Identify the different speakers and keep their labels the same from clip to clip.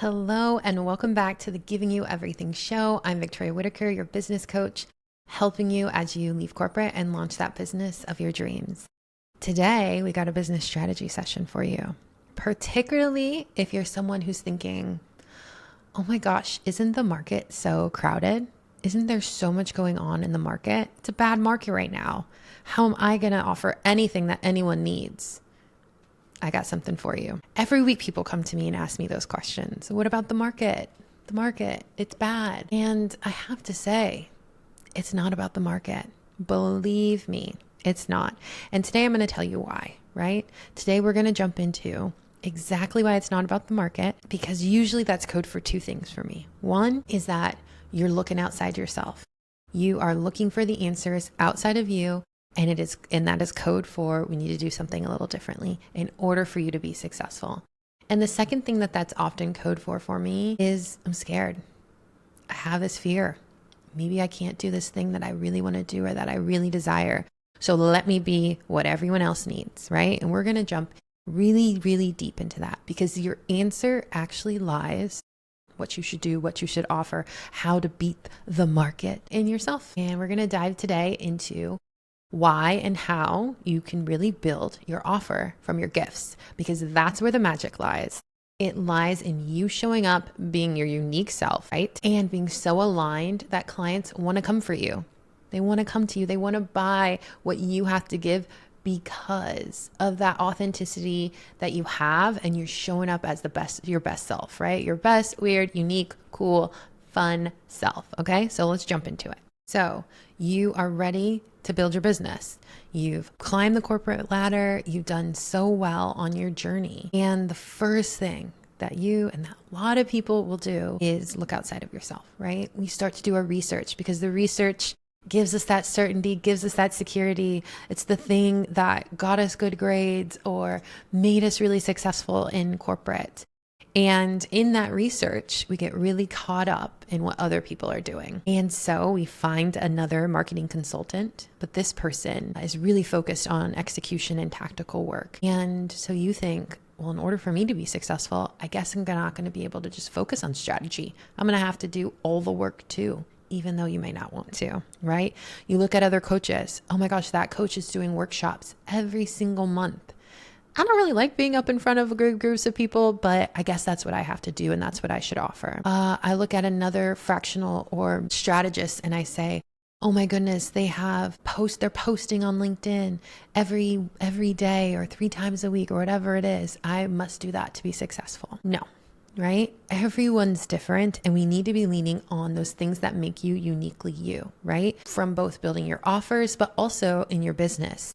Speaker 1: Hello, and welcome back to the Giving You Everything show. I'm Victoria Whitaker, your business coach, helping you as you leave corporate and launch that business of your dreams. Today, we got a business strategy session for you, particularly if you're someone who's thinking, oh my gosh, isn't the market so crowded? Isn't there so much going on in the market? It's a bad market right now. How am I going to offer anything that anyone needs? I got something for you. Every week people come to me and ask me those questions. What about the market? The market, it's bad. And I have to say, it's not about the market. Believe me, it's not. And today I'm going to tell you why, right? Today we're going to jump into exactly why it's not about the market, because usually that's code for two things for me. One is that you're looking outside yourself. You are looking for the answers outside of you. And that is code for we need to do something a little differently in order for you to be successful. And the second thing that's often code for me is I'm scared. I have this fear. Maybe I can't do this thing that I really want to do or that I really desire. So let me be what everyone else needs, right? And we're going to jump really, really deep into that because your answer actually lies what you should do, what you should offer, how to beat the market in yourself. And we're going to dive today into why and how you can really build your offer from your gifts, because that's where the magic lies. It lies in you showing up, being your unique self, right? And being so aligned that clients want to come for you. They want to come to you. They want to buy what you have to give because of that authenticity that you have, and you're showing up as your best self, right? Your best, weird, unique, cool, fun self. Okay, so let's jump into it. So you are ready to build your business. You've climbed the corporate ladder. You've done so well on your journey. And the first thing that you and a lot of people will do is look outside of yourself, right? We start to do our research because the research gives us that certainty, gives us that security. It's the thing that got us good grades or made us really successful in corporate. And in that research, we get really caught up in what other people are doing. And so we find another marketing consultant, but this person is really focused on execution and tactical work. And so you think, well, in order for me to be successful, I guess I'm not going to be able to just focus on strategy. I'm going to have to do all the work too, even though you may not want to, right? You look at other coaches. Oh my gosh, that coach is doing workshops every single month. I don't really like being up in front of groups of people, but I guess that's what I have to do and that's what I should offer. I look at another fractional or strategist and I say, oh my goodness, they're posting on LinkedIn every day or 3 times a week or whatever it is. I must do that to be successful. No, right? Everyone's different and we need to be leaning on those things that make you uniquely you, right? From both building your offers, but also in your business.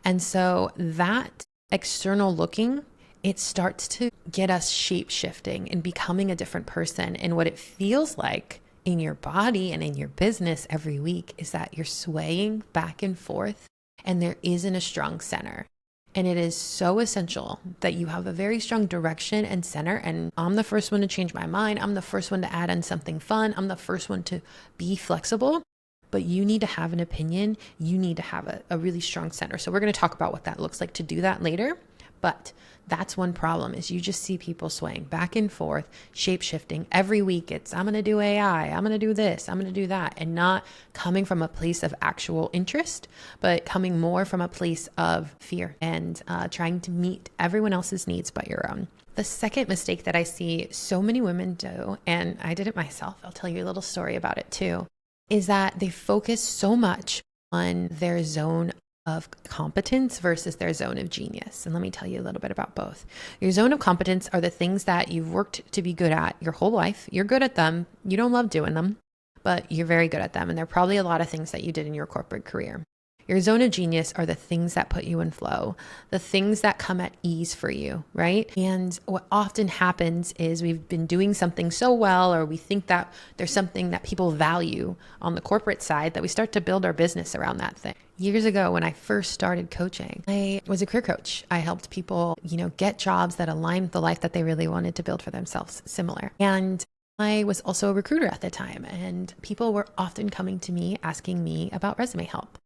Speaker 1: And so that external looking, it starts to get us shape shifting and becoming a different person. And what it feels like in your body and in your business every week is that you're swaying back and forth and there isn't a strong center. And it is so essential that you have a very strong direction and center. And I'm the first one to change my mind. I'm the first one to add in something fun. I'm the first one to be flexible. But you need to have an opinion. You need to have a really strong center. So we're going to talk about what that looks like to do that later. But that's one problem is you just see people swaying back and forth, shape shifting. Every week it's, I'm going to do AI, I'm going to do this, I'm going to do that. And not coming from a place of actual interest, but coming more from a place of fear and trying to meet everyone else's needs but your own. The second mistake that I see so many women do, and I did it myself, I'll tell you a little story about it too, is that they focus so much on their zone of competence versus their zone of genius. And let me tell you a little bit about both. Your zone of competence are the things that you've worked to be good at your whole life. You're good at them. You don't love doing them, but you're very good at them. And there are probably a lot of things that you did in your corporate career. Your zone of genius are the things that put you in flow, the things that come at ease for you, right? And what often happens is we've been doing something so well, or we think that there's something that people value on the corporate side that we start to build our business around that thing. Years ago, when I first started coaching, I was a career coach. I helped people, get jobs that aligned with the life that they really wanted to build for themselves, similar. And I was also a recruiter at the time, and people were often coming to me asking me about resume help.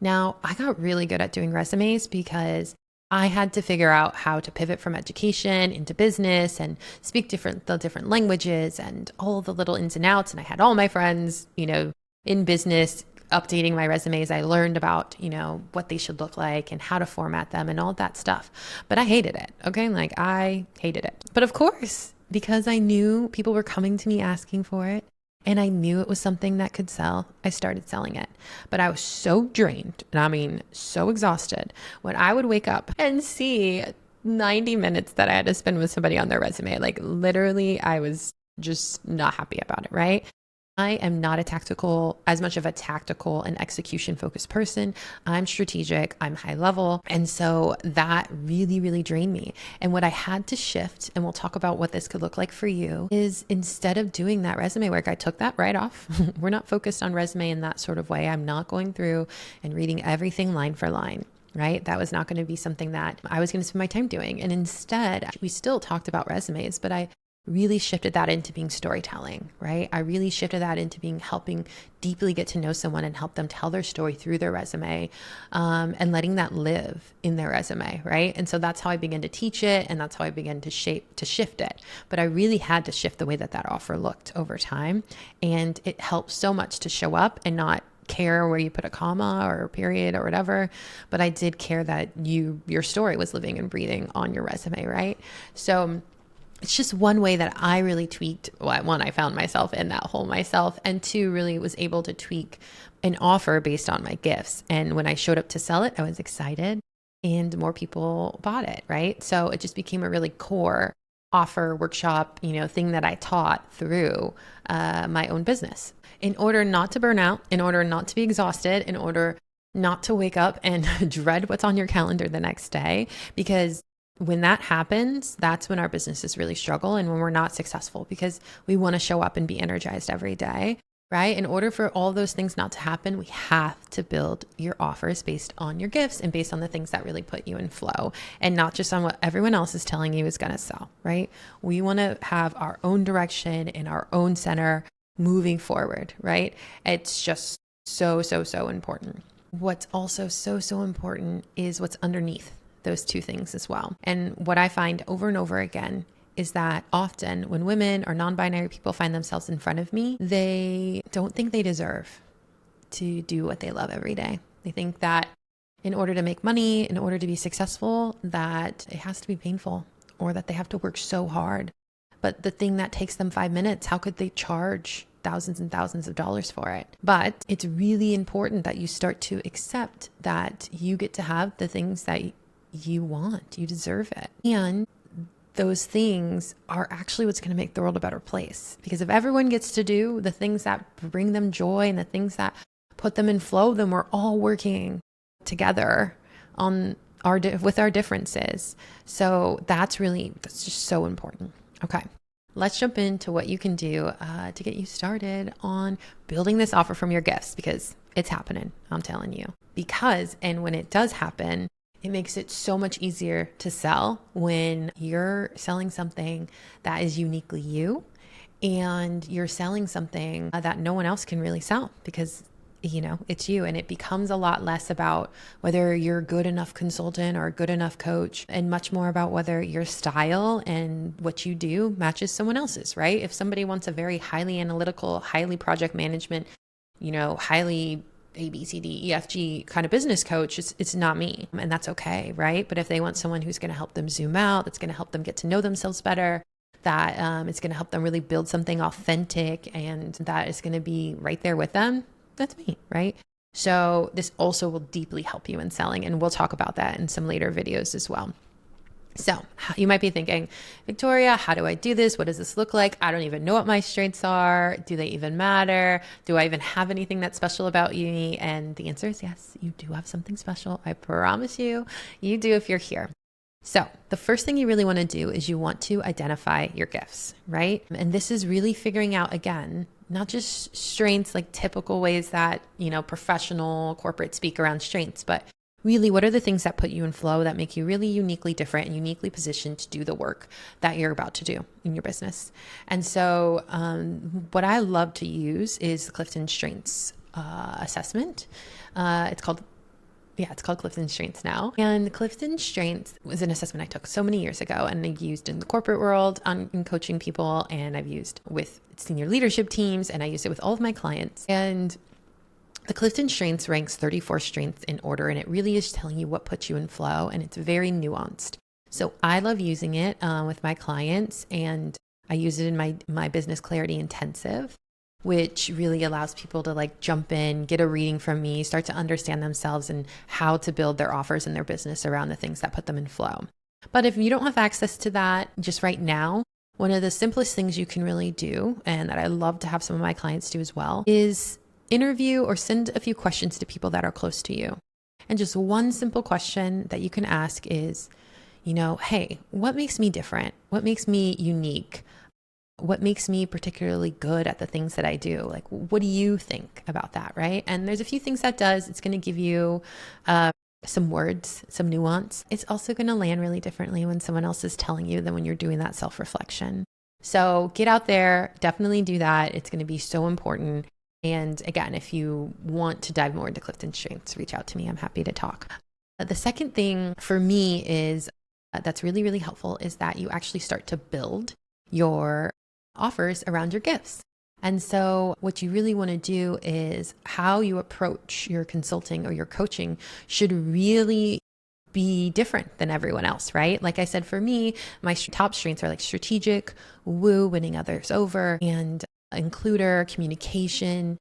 Speaker 1: Now, I got really good at doing resumes because I had to figure out how to pivot from education into business and speak the different languages and all the little ins and outs. And I had all my friends, in business updating my resumes. I learned about, what they should look like and how to format them and all that stuff. But I hated it. Okay. Like I hated it. But of course, because I knew people were coming to me asking for it, and I knew it was something that could sell, I started selling it. But I was so drained, and I mean, so exhausted, when I would wake up and see 90 minutes that I had to spend with somebody on their resume. Like literally, I was just not happy about it, right? I am not as much of a tactical and execution focused person. I'm strategic, I'm high level. And so that really, really drained me. And what I had to shift, and we'll talk about what this could look like for you, is instead of doing that resume work, I took that right off. We're not focused on resume in that sort of way. I'm not going through and reading everything line for line. Right? That was not going to be something that I was going to spend my time doing. And instead, we still talked about resumes, but I really shifted that into being storytelling, right? I really shifted that into helping deeply get to know someone and help them tell their story through their resume, and letting that live in their resume, right? And so that's how I began to teach it, and that's how I began to shift it. But I really had to shift the way that offer looked over time, and it helped so much to show up and not care where you put a comma or a period or whatever, but I did care that your story was living and breathing on your resume, right? So it's just one way that I really tweaked. Well, one, I found myself in that hole myself, and two, really was able to tweak an offer based on my gifts. And when I showed up to sell it, I was excited and more people bought it, right? So it just became a really core offer, workshop, thing that I taught through my own business. In order not to burn out, in order not to be exhausted, in order not to wake up and dread what's on your calendar the next day, because when that happens, that's when our businesses really struggle and when we're not successful, because we want to show up and be energized every day, right? In order for all those things not to happen, we have to build your offers based on your gifts and based on the things that really put you in flow, and not just on what everyone else is telling you is going to sell, right? We want to have our own direction and our own center moving forward, right? It's just so important. What's also so important is what's underneath those two things as well. And what I find over and over again is that often when women or non-binary people find themselves in front of me, they don't think they deserve to do what they love every day. They think that in order to make money, in order to be successful, that it has to be painful or that they have to work so hard. But the thing that takes them 5 minutes, how could they charge thousands and thousands of dollars for it? But it's really important that you start to accept that you get to have the things that you want, you deserve it. And those things are actually what's going to make the world a better place. Because if everyone gets to do the things that bring them joy and the things that put them in flow, then we're all working together with our differences. So that's just so important. Okay. Let's jump into what you can do to get you started on building this offer from your gifts, because it's happening. I'm telling you. And when it does happen, it makes it so much easier to sell when you're selling something that is uniquely you, and you're selling something that no one else can really sell, because it's you. And it becomes a lot less about whether you're a good enough consultant or a good enough coach, and much more about whether your style and what you do matches someone else's, right? If somebody wants a very highly analytical, highly project management, highly ABCDEFG kind of business coach, it's not me, and that's okay, right? But if they want someone who's going to help them zoom out, that's going to help them get to know themselves better, that it's going to help them really build something authentic, and that is going to be right there with them, that's me, right? So this also will deeply help you in selling, and we'll talk about that in some later videos as well. So you might be thinking, Victoria, how do I do this? What does this look like? I don't even know what my strengths are. Do they even matter? Do I even have anything that's special about me? And the answer is yes, you do have something special. I promise you do if you're here. So the first thing you really want to do is you want to identify your gifts, right? And this is really figuring out, again, not just strengths like typical ways that, professional corporate speak around strengths, but really, what are the things that put you in flow, that make you really uniquely different and uniquely positioned to do the work that you're about to do in your business? And so what I love to use is the Clifton Strengths assessment. It's called Yeah, it's called Clifton Strengths now. And Clifton Strengths was an assessment I took so many years ago, and I used in the corporate world in coaching people, and I've used with senior leadership teams, and I used it with all of my clients. And the Clifton Strengths ranks 34 strengths in order, and it really is telling you what puts you in flow, and it's very nuanced. So I love using it with my clients, and I use it in my business clarity intensive, which really allows people to like jump in, get a reading from me, start to understand themselves and how to build their offers and their business around the things that put them in flow. But if you don't have access to that just right now, one of the simplest things you can really do, and that I love to have some of my clients do as well, is interview or send a few questions to people that are close to you. And just one simple question that you can ask is, hey, what makes me different? What makes me unique? What makes me particularly good at the things that I do? Like, what do you think about that, right? And there's a few things that does. It's going to give you some words, some nuance. It's also going to land really differently when someone else is telling you than when you're doing that self-reflection. So get out there, definitely do that. It's going to be so important. And again, if you want to dive more into Clifton Strengths, reach out to me. I'm happy to talk. The second thing for me is that's really, really helpful is that you actually start to build your offers around your gifts. And so what you really want to do is how you approach your consulting or your coaching should really be different than everyone else, right? Like I said, for me, my top strengths are like strategic, woo, winning others over, and includer, communication,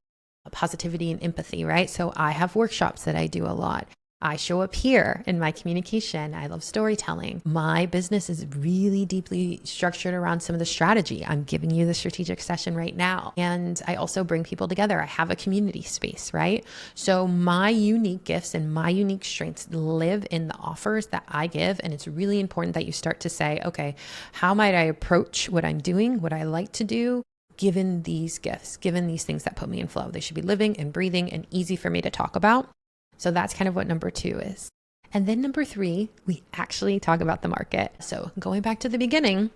Speaker 1: positivity, and empathy, right? So I have workshops that I do a lot. I show up here in my communication. I love storytelling. My business is really deeply structured around some of the strategy. I'm giving you the strategic session right now. And I also bring people together. I have a community space, right? So my unique gifts and my unique strengths live in the offers that I give. And it's really important that you start to say, okay, how might I approach what I'm doing, what I like to do, given these gifts, given these things that put me in flow? They should be living and breathing and easy for me to talk about. So that's kind of what number 2 is. And then number 3, we actually talk about the market. So going back to the beginning,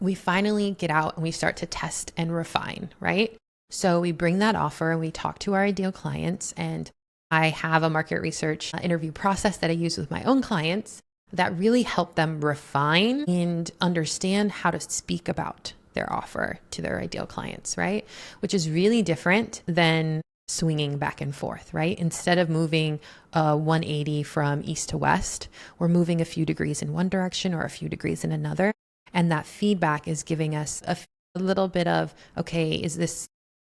Speaker 1: we finally get out and we start to test and refine, right? So we bring that offer and we talk to our ideal clients. And I have a market research interview process that I use with my own clients that really help them refine and understand how to speak about their offer to their ideal clients, right? Which is really different than swinging back and forth, right? Instead of moving 180 from east to west, we're moving a few degrees in one direction or a few degrees in another. And that feedback is giving us a little bit of, okay, is this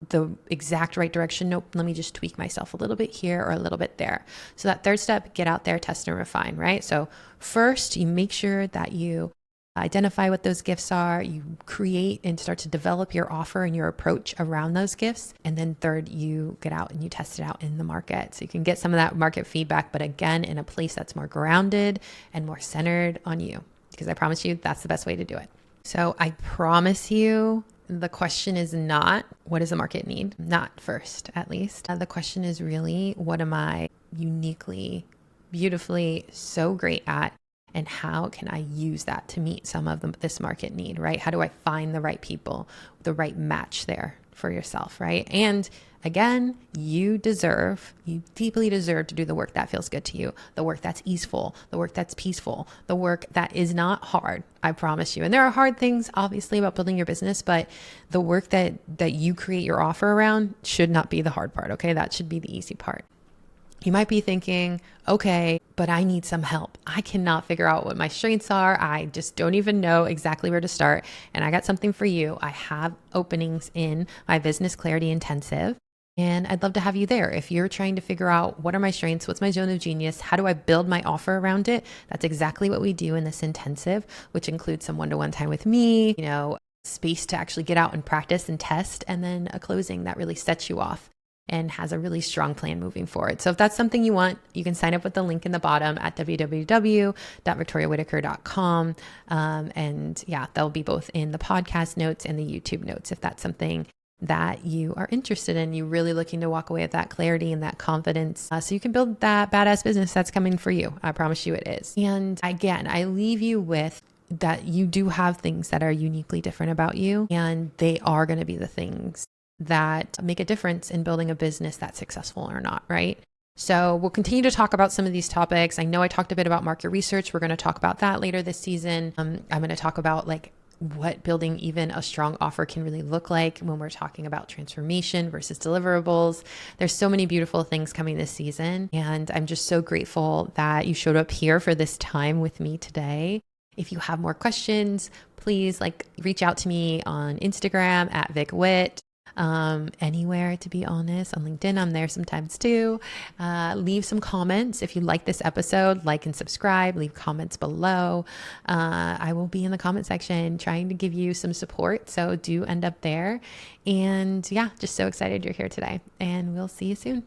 Speaker 1: the exact right direction? Nope. Let me just tweak myself a little bit here or a little bit there. So that third step, get out there, test and refine, right? So first, you make sure that you identify what those gifts are, you create and start to develop your offer and your approach around those gifts. And then third, you get out and you test it out in the market. So you can get some of that market feedback, but again, in a place that's more grounded and more centered on you, because I promise you that's the best way to do it. So I promise you, the question is not, what does the market need? Not first, at least. The question is really, what am I uniquely, beautifully, so great at? And how can I use that to meet some of this market need, right? How do I find the right people, the right match there for yourself, right? And again, you deeply deserve to do the work that feels good to you, the work that's easeful, the work that's peaceful, the work that is not hard, I promise you. And there are hard things, obviously, about building your business, but the work that you create your offer around should not be the hard part, okay? That should be the easy part. You might be thinking, okay, but I need some help. I cannot figure out what my strengths are. I just don't even know exactly where to start. And I got something for you. I have openings in my Business Clarity Intensive, and I'd love to have you there. If you're trying to figure out what are my strengths, what's my zone of genius, how do I build my offer around it? That's exactly what we do in this intensive, which includes some one-to-one time with me, space to actually get out and practice and test, and then a closing that really sets you off and has a really strong plan moving forward. So if that's something you want, you can sign up with the link in the bottom at www.victoriawhitaker.com. And yeah, that'll be both in the podcast notes and the YouTube notes if that's something that you are interested in. You're really looking to walk away with that clarity and that confidence so you can build that badass business that's coming for you. I promise you it is. And again, I leave you with that you do have things that are uniquely different about you, and they are going to be the things that make a difference in building a business that's successful or not, right? So we'll continue to talk about some of these topics. I know I talked a bit about market research. We're going to talk about that later this season. I'm going to talk about like what building even a strong offer can really look like when we're talking about transformation versus deliverables. There's so many beautiful things coming this season, and I'm just so grateful that you showed up here for this time with me today. If you have more questions, please reach out to me on Instagram at VicWit. Anywhere, to be honest. On LinkedIn, I'm there sometimes too. Leave some comments if you like this episode, like and subscribe, leave comments below. I will be in the comment section trying to give you some support. So do end up there. And yeah, just so excited you're here today, and we'll see you soon.